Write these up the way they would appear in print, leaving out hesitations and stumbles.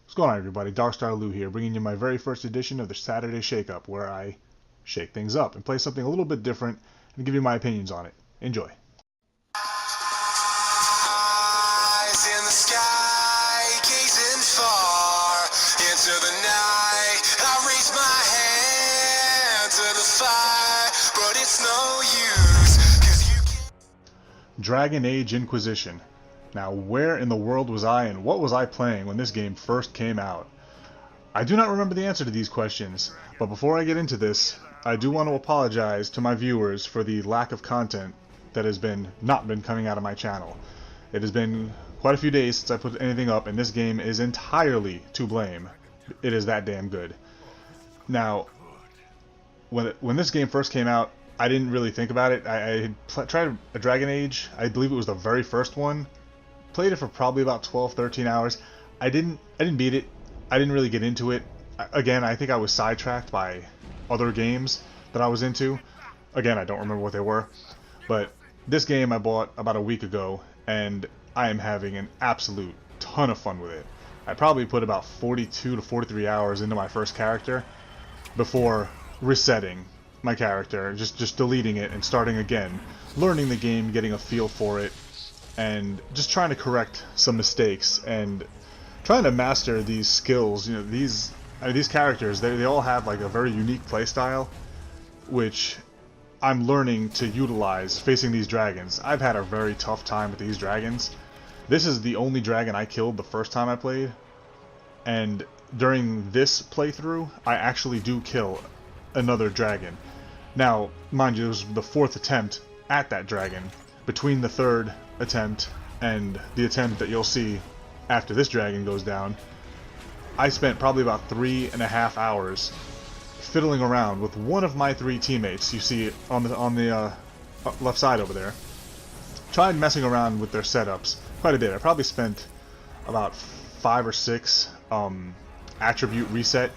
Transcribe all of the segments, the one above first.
What's going on, everybody? Darkstar Lou here, bringing you my very first edition of the Saturday Shake-Up, where I shake things up and play something a little bit different and give you my opinions on it. Enjoy. Eyes in the sky, gazing far into the night. I raise my hand to the fire, but it's no use, 'cause you can't. Dragon Age Inquisition. Now, where in the world was I and what was I playing when this game first came out? I do not remember the answer to these questions, but before I get into this, I do want to apologize to my viewers for the lack of content that has not been coming out of my channel. It has been quite a few days since I put anything up, and this game is entirely to blame. It is that damn good. Now, when this game first came out, I didn't really think about it. I had tried a Dragon Age. I believe it was the very first one. Played it for probably about 12-13 hours. I didn't beat it. I didn't really get into it. Again, I think I was sidetracked by other games that I was into. Again, I don't remember what they were. But this game I bought about a week ago, and I am having an absolute ton of fun with it. I probably put about 42 to 43 hours into my first character before resetting my character, just deleting it and starting again, learning the game, getting a feel for it, and just trying to correct some mistakes and trying to master these skills. You know, these characters, they all have like a very unique playstyle, which I'm learning to utilize facing these dragons. I've had a very tough time with these dragons. This is the only dragon I killed the first time I played, and during this playthrough, I actually do kill another dragon. Now, mind you, it was the fourth attempt at that dragon. Between the third attempt and the attempt that you'll see after this dragon goes down, I spent probably about 3.5 hours fiddling around with one of my 3 teammates. You see on the left side over there. Tried messing around with their setups quite a bit. I probably spent about 5 or 6 attribute reset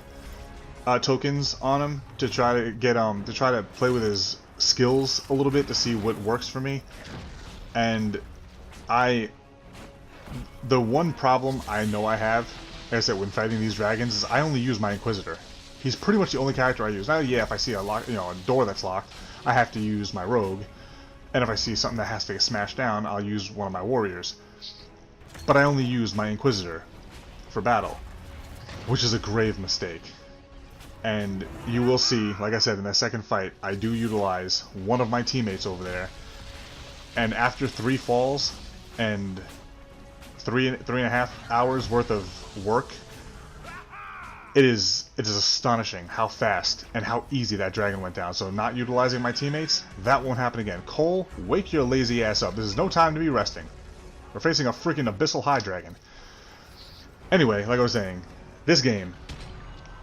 tokens on him to try to get to play with his skills a little bit to see what works for me. And the one problem I know I have, like I said, when fighting these dragons, is I only use my Inquisitor. He's pretty much the only character I use. Now, yeah, if I see a door that's locked, I have to use my rogue, and if I see something that has to get smashed down, I'll use one of my warriors. But I only use my Inquisitor for battle, which is a grave mistake. And you will see, like I said, in that second fight, I do utilize one of my teammates over there. And after 3 falls and 3.5 hours worth of work, it is astonishing how fast and how easy that dragon went down. So not utilizing my teammates, that won't happen again. Cole, wake your lazy ass up. This is no time to be resting. We're facing a freaking abyssal high dragon. Anyway, like I was saying, this game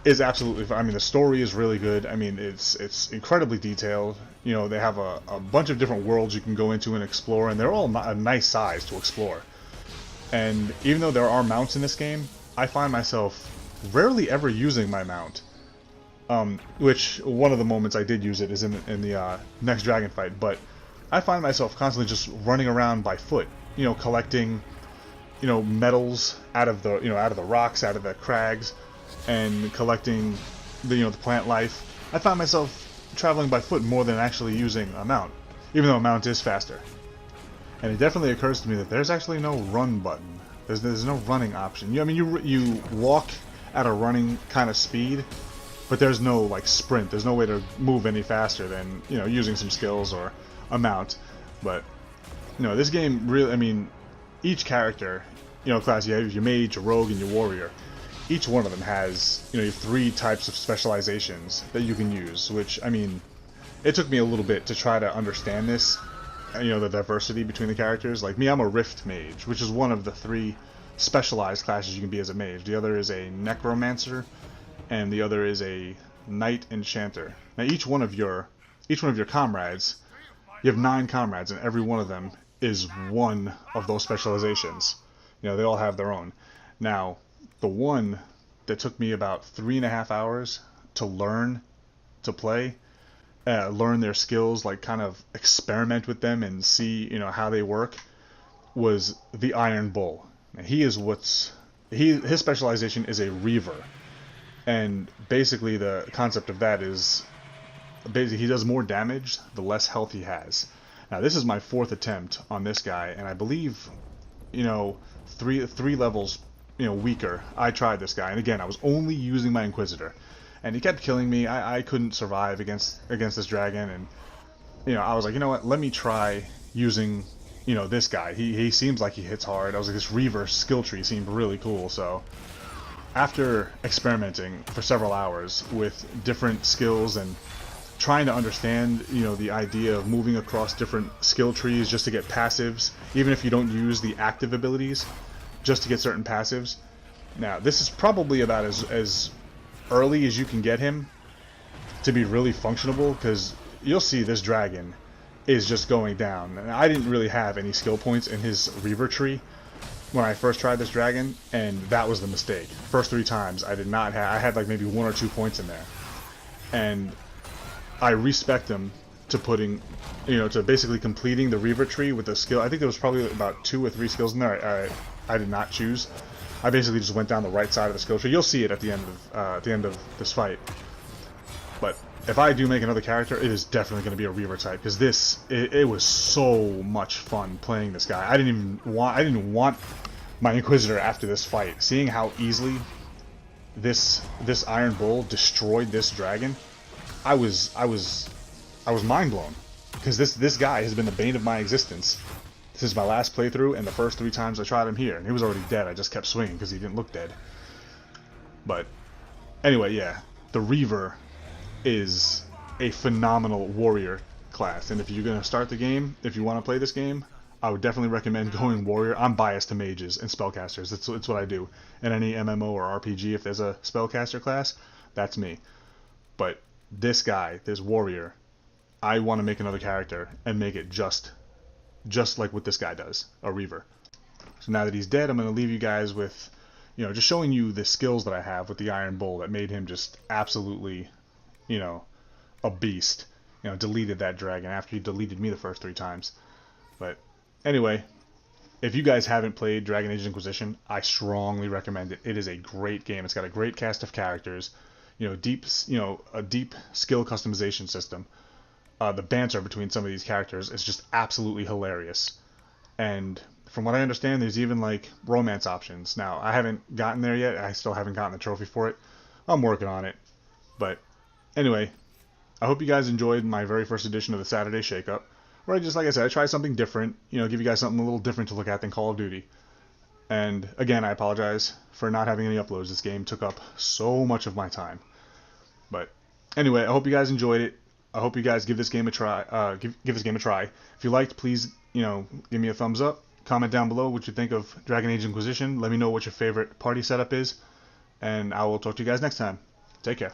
is absolutely, I mean, the story is really good. I mean, it's incredibly detailed. You know, they have a bunch of different worlds you can go into and explore, and they're all a nice size to explore. And even though there are mounts in this game, I find myself rarely ever using my mount. Which, one of the moments I did use it is in the next dragon fight, but I find myself constantly just running around by foot, you know, collecting, you know, metals out of the, you know, out of the rocks, out of the crags, and collecting the, you know, the plant life. I find myself traveling by foot more than actually using a mount, even though a mount is faster. And it definitely occurs to me that there's actually no run button. There's no running option. I mean, you walk at a running kind of speed, but there's no like sprint. There's no way to move any faster than, you know, using some skills or a mount. But you know, this game really, I mean, each character, you know, class, you have your mage, your rogue, and your warrior. Each one of them has, you know, 3 types of specializations that you can use, which, I mean, it took me a little bit to try to understand this, you know, the diversity between the characters. Like me, I'm a Rift Mage, which is one of the 3 specialized classes you can be as a mage. The other is a Necromancer, and the other is a Knight Enchanter. Now each one of your comrades, you have 9 comrades, and every one of them is one of those specializations. You know, they all have their own. Now, the one that took me about 3.5 hours to learn to play, learn their skills, like kind of experiment with them and see, you know, how they work, was the Iron Bull. And he is what's his specialization is a Reaver, and basically the concept of that is basically he does more damage the less health he has. Now this is my 4th attempt on this guy, and I believe, you know, three levels, you know, weaker, I tried this guy, and again I was only using my Inquisitor, and he kept killing me. I couldn't survive against this dragon, and you know, I was like, you know what, let me try using, you know, this guy. He seems like he hits hard. I was like, this Reaver skill tree seemed really cool. So after experimenting for several hours with different skills and trying to understand, you know, the idea of moving across different skill trees just to get passives, even if you don't use the active abilities, just to get certain passives. Now, this is probably about as early as you can get him to be really functionable, because you'll see this dragon is just going down. And I didn't really have any skill points in his Reaver tree when I first tried this dragon, and that was the mistake. First 3 times I did not have, I had like maybe 1 or 2 points in there. And I respect him to putting, you know, to basically completing the Reaver tree with the skill. I think there was probably about 2 or 3 skills in there I did not choose. I basically just went down the right side of the skill tree. You'll see it at the end of this fight. But if I do make another character, it is definitely going to be a Reaver type, because it was so much fun playing this guy. I didn't want my Inquisitor after this fight. Seeing how easily this Iron Bull destroyed this dragon, I was mind blown, because this guy has been the bane of my existence since my last playthrough and the first 3 times I tried him here, and he was already dead. I just kept swinging because he didn't look dead. But anyway, yeah, the Reaver is a phenomenal warrior class, and if you're going to start the game, if you want to play this game, I would definitely recommend going warrior. I'm biased to mages and spellcasters. It's what I do. In any MMO or RPG, if there's a spellcaster class, that's me. But this guy, this warrior, I want to make another character and make it just like what this guy does, a Reaver. So now that he's dead, I'm going to leave you guys with, you know, just showing you the skills that I have with the Iron Bull that made him just absolutely, you know, a beast. You know, deleted that dragon after he deleted me the first 3 times. But anyway, if you guys haven't played Dragon Age Inquisition, I strongly recommend it. It is a great game. It's got a great cast of characters, you know, a deep skill customization system. The banter between some of these characters is just absolutely hilarious. And from what I understand, there's even like romance options. Now, I haven't gotten there yet. I still haven't gotten the trophy for it. I'm working on it. But anyway, I hope you guys enjoyed my very first edition of the Saturday Shakeup, where I just, like I said, I try something different, you know, give you guys something a little different to look at than Call of Duty. And again, I apologize for not having any uploads. This game took up so much of my time. But anyway, I hope you guys enjoyed it. I hope you guys give this game a try. Give this game a try. If you liked, please, you know, give me a thumbs up. Comment down below what you think of Dragon Age Inquisition. Let me know what your favorite party setup is, and I will talk to you guys next time. Take care.